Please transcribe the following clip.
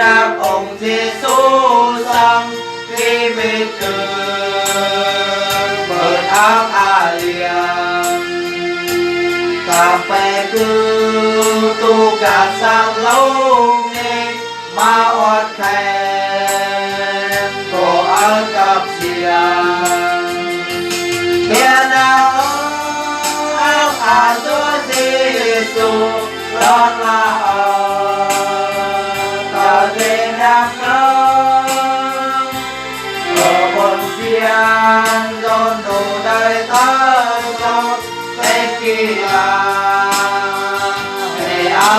รับองค์เยซูสังที่มีเกิดเปิดอัพอาเลียงกาแฟคือตูกาสังลงนี้มาอดแทนก็เอากับเสียงเมียนาอาตัวเยซูรอดมาต่อเดินนับน้องก็บนเสียงโดนดูได้ทั้งหมดเป็นกีฬาให้เอา